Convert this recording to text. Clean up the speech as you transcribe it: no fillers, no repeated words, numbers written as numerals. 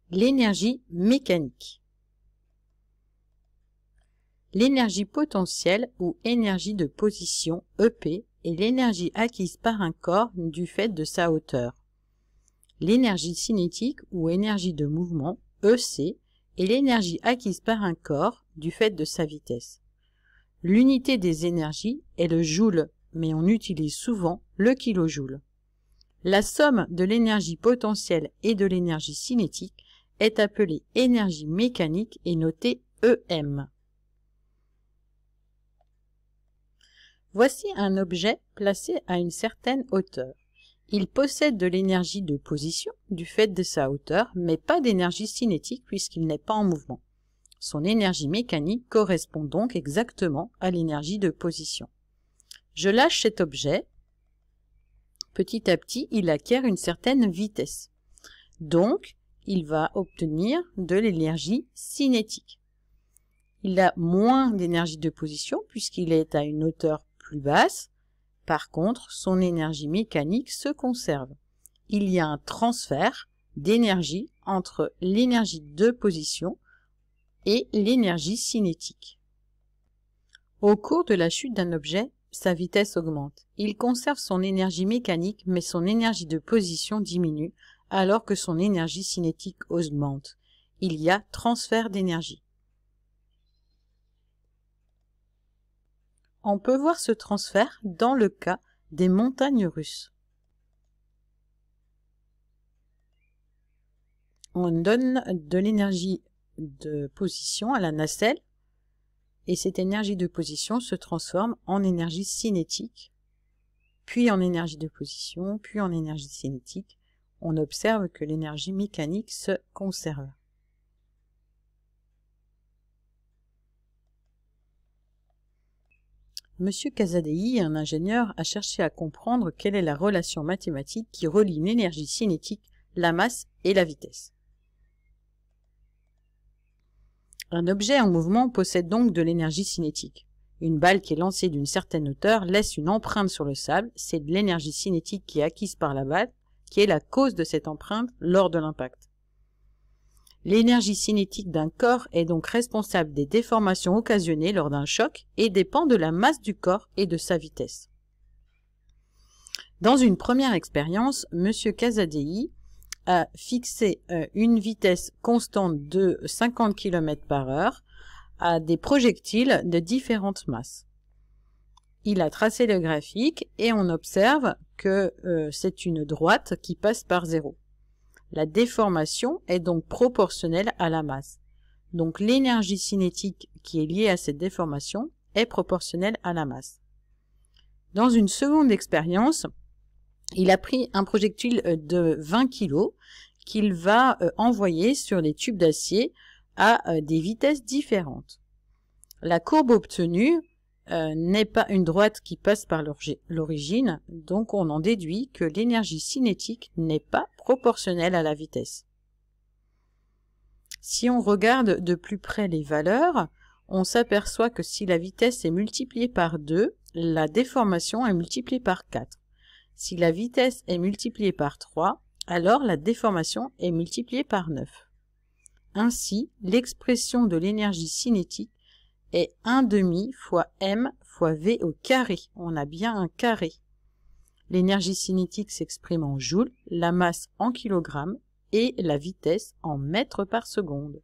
L'énergie mécanique. L'énergie potentielle ou énergie de position, EP, est l'énergie acquise par un corps du fait de sa hauteur. L'énergie cinétique ou énergie de mouvement, EC, est l'énergie acquise par un corps du fait de sa vitesse. L'unité des énergies est le joule, mais on utilise souvent le kilojoule. La somme de l'énergie potentielle et de l'énergie cinétique est appelée énergie mécanique et notée EM. Voici un objet placé à une certaine hauteur. Il possède de l'énergie de position du fait de sa hauteur, mais pas d'énergie cinétique puisqu'il n'est pas en mouvement. Son énergie mécanique correspond donc exactement à l'énergie de position. Je lâche cet objet. Petit à petit, il acquiert une certaine vitesse. Donc, il va obtenir de l'énergie cinétique. Il a moins d'énergie de position puisqu'il est à une hauteur plus basse. Par contre, son énergie mécanique se conserve. Il y a un transfert d'énergie entre l'énergie de position et l'énergie cinétique. Au cours de la chute d'un objet, sa vitesse augmente. Il conserve son énergie mécanique, mais son énergie de position diminue, alors que son énergie cinétique augmente. Il y a transfert d'énergie. On peut voir ce transfert dans le cas des montagnes russes. On donne de l'énergie de position à la nacelle et cette énergie de position se transforme en énergie cinétique, puis en énergie de position, puis en énergie cinétique. On observe que l'énergie mécanique se conserve. Monsieur Casadei, un ingénieur, a cherché à comprendre quelle est la relation mathématique qui relie l'énergie cinétique, la masse et la vitesse. Un objet en mouvement possède donc de l'énergie cinétique. Une balle qui est lancée d'une certaine hauteur laisse une empreinte sur le sable, c'est de l'énergie cinétique qui est acquise par la balle, qui est la cause de cette empreinte lors de l'impact. L'énergie cinétique d'un corps est donc responsable des déformations occasionnées lors d'un choc et dépend de la masse du corps et de sa vitesse. Dans une première expérience, M. Casadei a fixé une vitesse constante de 50 km/h à des projectiles de différentes masses. Il a tracé le graphique et on observe que c'est une droite qui passe par 0. La déformation est donc proportionnelle à la masse. Donc l'énergie cinétique qui est liée à cette déformation est proportionnelle à la masse. Dans une seconde expérience, il a pris un projectile de 20 kg qu'il va envoyer sur les tubes d'acier à des vitesses différentes. La courbe obtenue n'est pas une droite qui passe par l'origine, donc on en déduit que l'énergie cinétique n'est pas proportionnelle à la vitesse. Si on regarde de plus près les valeurs, on s'aperçoit que si la vitesse est multipliée par 2, la déformation est multipliée par 4. Si la vitesse est multipliée par 3, alors la déformation est multipliée par 9. Ainsi, l'expression de l'énergie cinétique est 1/2 fois m fois v au carré. On a bien un carré. L'énergie cinétique s'exprime en joules, la masse en kilogrammes et la vitesse en mètres par seconde.